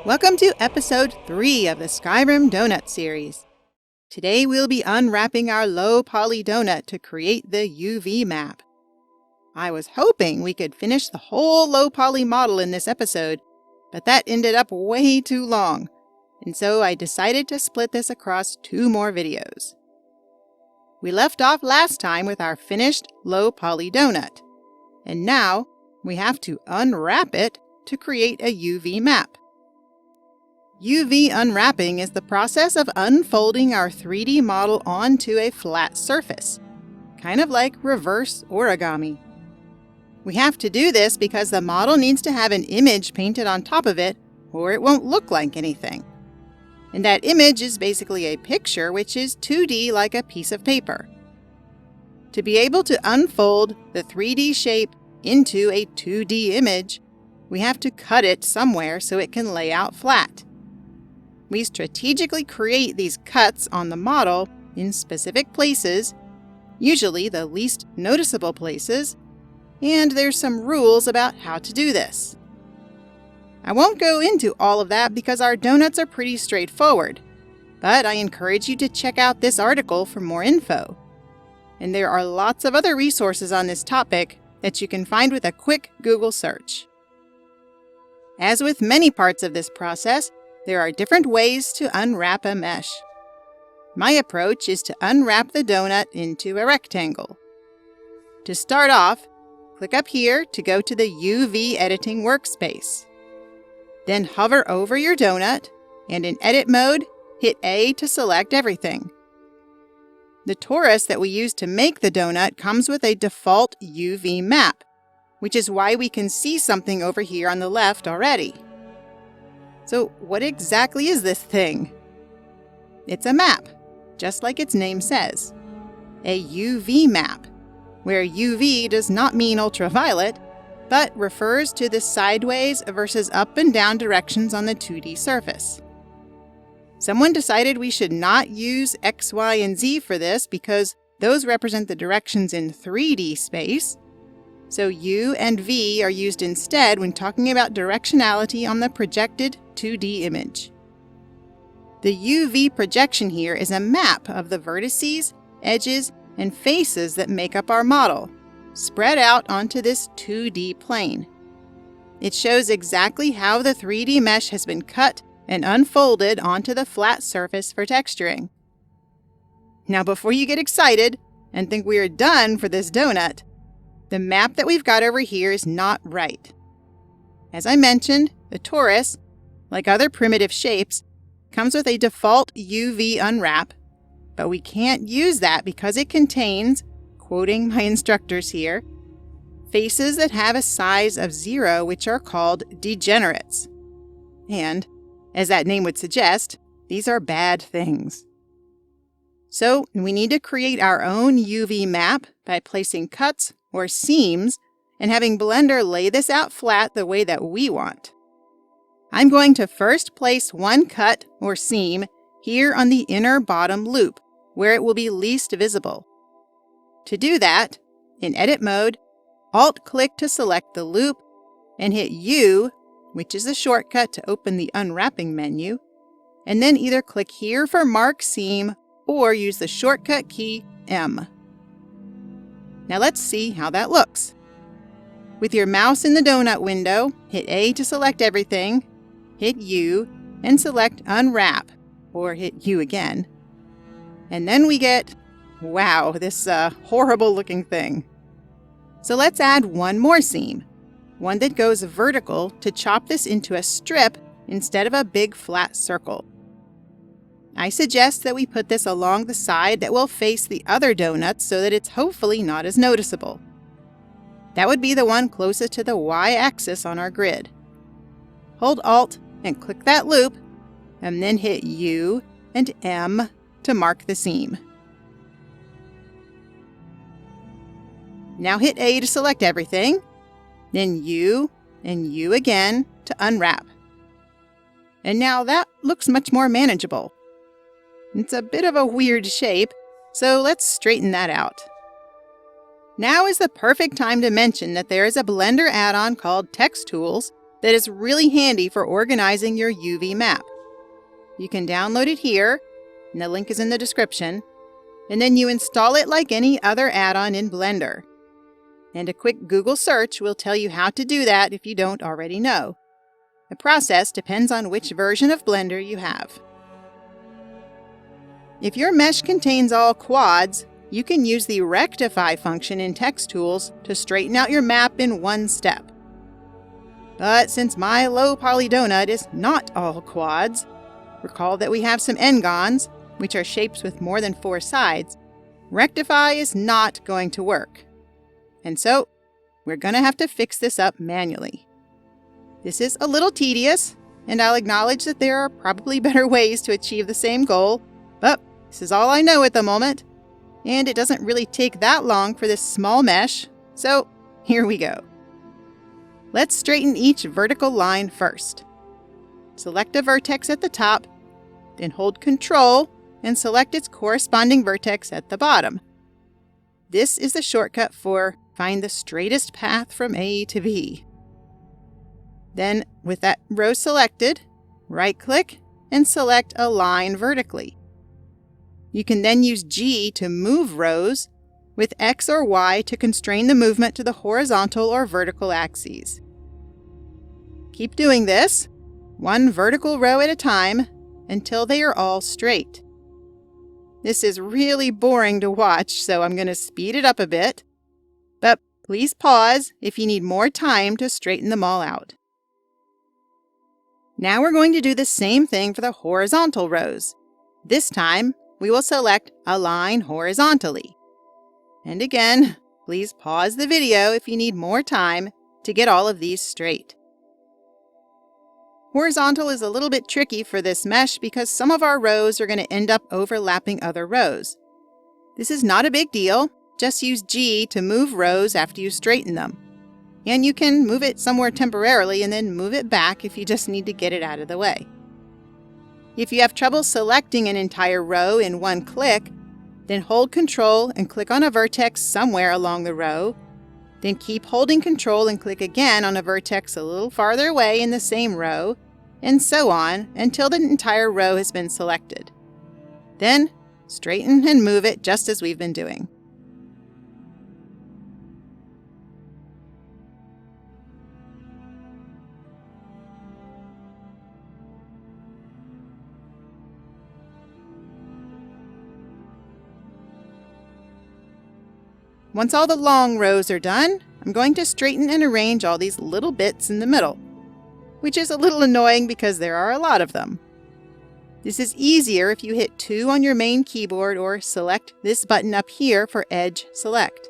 Welcome to episode 3 of the Skyrim donut series. Today we'll be unwrapping our low poly donut to create the UV map. I was hoping we could finish the whole low poly model in this episode, but that ended up way too long, and so I decided to split this across 2 more videos. We left off last time with our finished low poly donut, and now we have to unwrap it to create a UV map. UV unwrapping is the process of unfolding our 3D model onto a flat surface, kind of like reverse origami. We have to do this because the model needs to have an image painted on top of it, or it won't look like anything. And that image is basically a picture which is 2D like a piece of paper. To be able to unfold the 3D shape into a 2D image, we have to cut it somewhere so it can lay out flat. We strategically create these cuts on the model in specific places, usually the least noticeable places, and there's some rules about how to do this. I won't go into all of that because our donuts are pretty straightforward, but I encourage you to check out this article for more info. And there are lots of other resources on this topic that you can find with a quick Google search. As with many parts of this process, there are different ways to unwrap a mesh. My approach is to unwrap the donut into a rectangle. To start off, click up here to go to the UV editing workspace. Then hover over your donut, and in edit mode, hit A to select everything. The torus that we use to make the donut comes with a default UV map, which is why we can see something over here on the left already. So what exactly is this thing? It's a map, just like its name says. A UV map, where UV does not mean ultraviolet, but refers to the sideways versus up and down directions on the 2D surface. Someone decided we should not use X, Y, and Z for this because those represent the directions in 3D space. So U and V are used instead when talking about directionality on the projected 2D image. The UV projection here is a map of the vertices, edges, and faces that make up our model, spread out onto this 2D plane. It shows exactly how the 3D mesh has been cut and unfolded onto the flat surface for texturing. Now, before you get excited and think we are done for this donut, the map that we've got over here is not right. As I mentioned, the torus, like other primitive shapes, comes with a default UV unwrap, but we can't use that because it contains, quoting my instructors here, faces that have a size of 0, which are called degenerates. And, as that name would suggest, these are bad things. So we need to create our own UV map by placing cuts or seams and having Blender lay this out flat the way that we want. I'm going to first place one cut or seam here on the inner bottom loop, where it will be least visible. To do that, in edit mode, Alt-click to select the loop and hit U, which is a shortcut to open the unwrapping menu, and then either click here for Mark Seam or use the shortcut key M. Now let's see how that looks. With your mouse in the donut window, hit A to select everything, hit U, and select Unwrap, or hit U again. And then we get, wow, this horrible looking thing. So let's add one more seam, one that goes vertical to chop this into a strip instead of a big flat circle. I suggest that we put this along the side that will face the other donuts so that it's hopefully not as noticeable. That would be the one closest to the Y-axis on our grid. Hold Alt and click that loop, and then hit U and M to mark the seam. Now hit A to select everything, then U and U again to unwrap. And now that looks much more manageable. It's a bit of a weird shape, so let's straighten that out. Now is the perfect time to mention that there is a Blender add-on called TexTools that is really handy for organizing your UV map. You can download it here, and the link is in the description, and then you install it like any other add-on in Blender. And a quick Google search will tell you how to do that if you don't already know. The process depends on which version of Blender you have. If your mesh contains all quads, you can use the Rectify function in TexTools to straighten out your map in one step. But since my low poly donut is not all quads, recall that we have some n-gons, which are shapes with more than 4 sides, Rectify is not going to work. And so, we're going to have to fix this up manually. This is a little tedious, and I'll acknowledge that there are probably better ways to achieve the same goal, but this is all I know at the moment, and it doesn't really take that long for this small mesh, so here we go. Let's straighten each vertical line first. Select a vertex at the top, then hold Ctrl and select its corresponding vertex at the bottom. This is the shortcut for find the straightest path from A to B. Then, with that row selected, right-click and select Align Vertically. You can then use G to move rows, with X or Y to constrain the movement to the horizontal or vertical axes. Keep doing this, one vertical row at a time, until they are all straight. This is really boring to watch, so I'm going to speed it up a bit, but please pause if you need more time to straighten them all out. Now we're going to do the same thing for the horizontal rows. This time, we will select Align Horizontally. And again, please pause the video if you need more time to get all of these straight. Horizontal is a little bit tricky for this mesh because some of our rows are going to end up overlapping other rows. This is not a big deal. Just use G to move rows after you straighten them. And you can move it somewhere temporarily and then move it back if you just need to get it out of the way. If you have trouble selecting an entire row in one click, then hold Ctrl and click on a vertex somewhere along the row. Then keep holding Ctrl and click again on a vertex a little farther away in the same row, and so on until the entire row has been selected. Then, straighten and move it just as we've been doing. Once all the long rows are done, I'm going to straighten and arrange all these little bits in the middle, which is a little annoying because there are a lot of them. This is easier if you hit 2 on your main keyboard or select this button up here for Edge Select.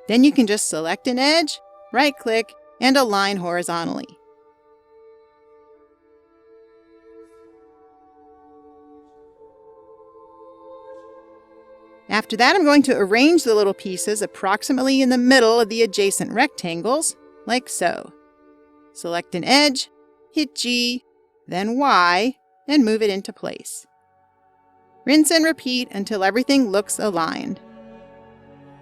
Then you can just select an edge, right-click, and align horizontally. After that, I'm going to arrange the little pieces approximately in the middle of the adjacent rectangles, like so. Select an edge, hit G, then Y, and move it into place. Rinse and repeat until everything looks aligned.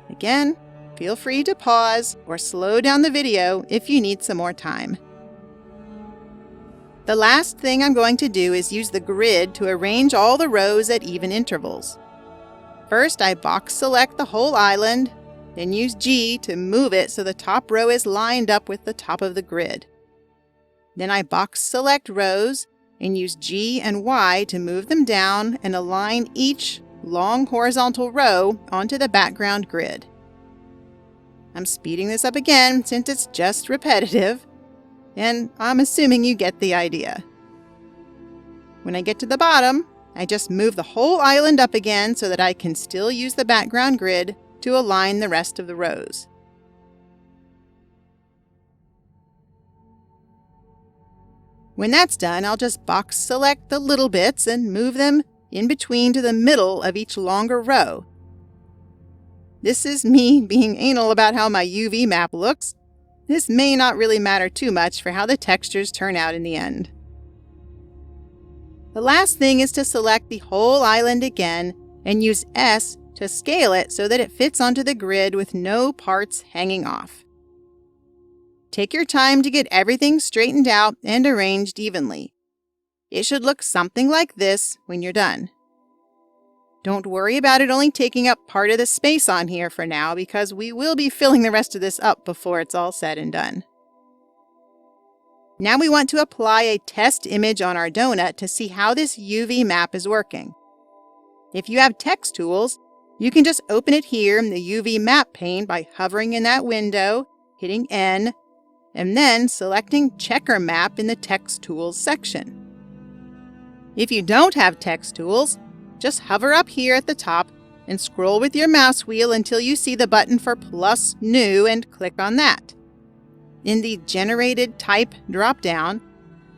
Again, feel free to pause or slow down the video if you need some more time. The last thing I'm going to do is use the grid to arrange all the rows at even intervals. First, I box select the whole island, then use G to move it so the top row is lined up with the top of the grid. Then I box select rows and use G and Y to move them down and align each long horizontal row onto the background grid. I'm speeding this up again since it's just repetitive, and I'm assuming you get the idea. When I get to the bottom, I just move the whole island up again so that I can still use the background grid to align the rest of the rows. When that's done, I'll just box select the little bits and move them in between to the middle of each longer row. This is me being anal about how my UV map looks. This may not really matter too much for how the textures turn out in the end. The last thing is to select the whole island again and use S to scale it so that it fits onto the grid with no parts hanging off. Take your time to get everything straightened out and arranged evenly. It should look something like this when you're done. Don't worry about it only taking up part of the space on here for now, because we will be filling the rest of this up before it's all said and done. Now we want to apply a test image on our donut to see how this UV map is working. If you have TexTools, you can just open it here in the UV map pane by hovering in that window, hitting N, and then selecting Checker Map in the TexTools section. If you don't have TexTools, just hover up here at the top and scroll with your mouse wheel until you see the button for plus new and click on that. In the Generated Type drop-down,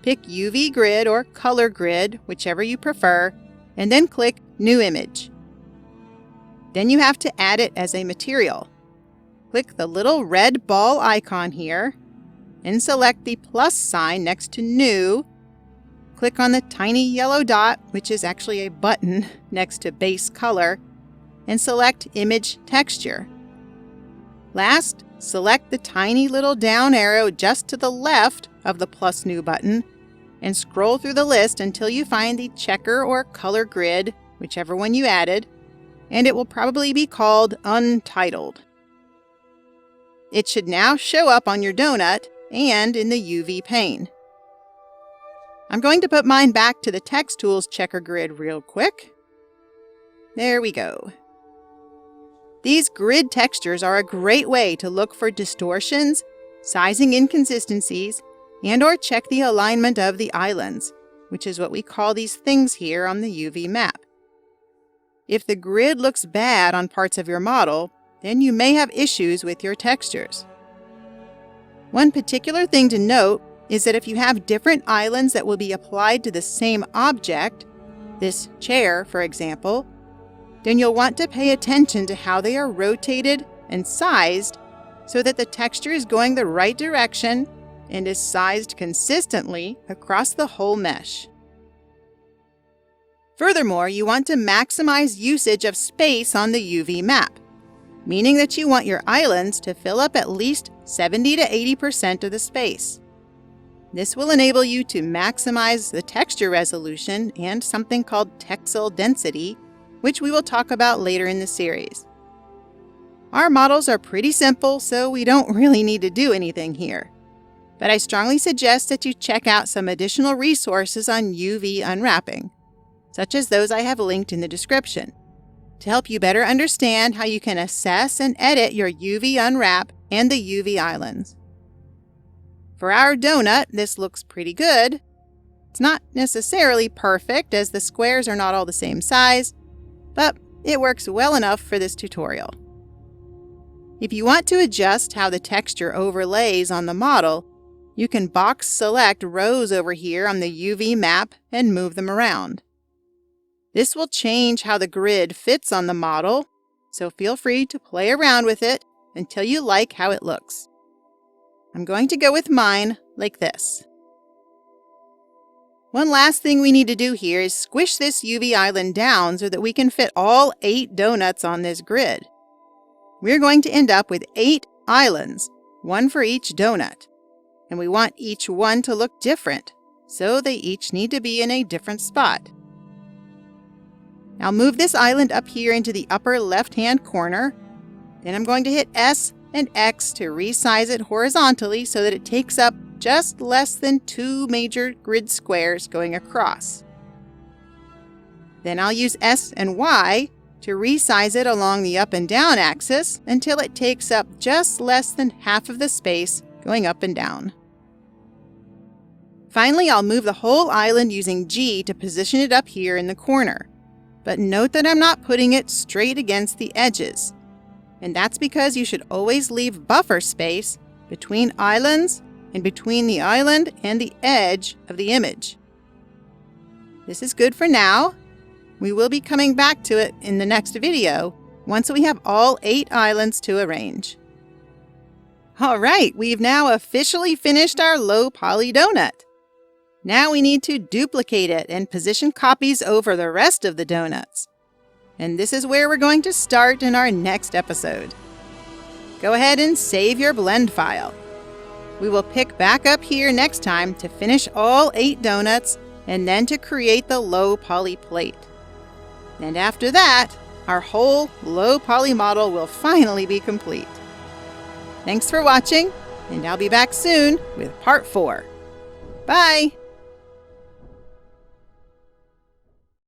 pick UV Grid or Color Grid, whichever you prefer, and then click New Image. Then you have to add it as a material. Click the little red ball icon here and select the plus sign next to New. Click on the tiny yellow dot, which is actually a button next to Base Color, and select Image Texture. Last, select the tiny little down arrow just to the left of the plus new button and scroll through the list until you find the checker or color grid, whichever one you added, and it will probably be called Untitled. It should now show up on your donut and in the UV pane. I'm going to put mine back to the TexTools checker grid real quick. There we go. These grid textures are a great way to look for distortions, sizing inconsistencies, and/or check the alignment of the islands, which is what we call these things here on the UV map. If the grid looks bad on parts of your model, then you may have issues with your textures. One particular thing to note is that if you have different islands that will be applied to the same object, this chair, for example, then you'll want to pay attention to how they are rotated and sized so that the texture is going the right direction and is sized consistently across the whole mesh. Furthermore, you want to maximize usage of space on the UV map, meaning that you want your islands to fill up at least 70 to 80% of the space. This will enable you to maximize the texture resolution and something called texel density, which we will talk about later in the series. Our models are pretty simple, so we don't really need to do anything here. But I strongly suggest that you check out some additional resources on UV unwrapping, such as those I have linked in the description, to help you better understand how you can assess and edit your UV unwrap and the UV islands. For our donut, this looks pretty good. It's not necessarily perfect, as the squares are not all the same size, but it works well enough for this tutorial. If you want to adjust how the texture overlays on the model, you can box select rows over here on the UV map and move them around. This will change how the grid fits on the model, so feel free to play around with it until you like how it looks. I'm going to go with mine like this. One last thing we need to do here is squish this UV island down so that we can fit all 8 donuts on this grid. We're going to end up with 8 islands, one for each donut. And we want each one to look different, so they each need to be in a different spot. Now move this island up here into the upper left-hand corner. Then I'm going to hit S and X to resize it horizontally so that it takes up just less than 2 major grid squares going across. Then I'll use S and Y to resize it along the up and down axis until it takes up just less than half of the space going up and down. Finally, I'll move the whole island using G to position it up here in the corner. But note that I'm not putting it straight against the edges. And that's because you should always leave buffer space between islands and between the island and the edge of the image. This is good for now. We will be coming back to it in the next video once we have all 8 islands to arrange. All right, we've now officially finished our low poly donut. Now we need to duplicate it and position copies over the rest of the donuts. And this is where we're going to start in our next episode. Go ahead and save your blend file. We will pick back up here next time to finish all 8 donuts and then to create the low poly plate. And after that, our whole low poly model will finally be complete. Thanks for watching, and I'll be back soon with part 4. Bye!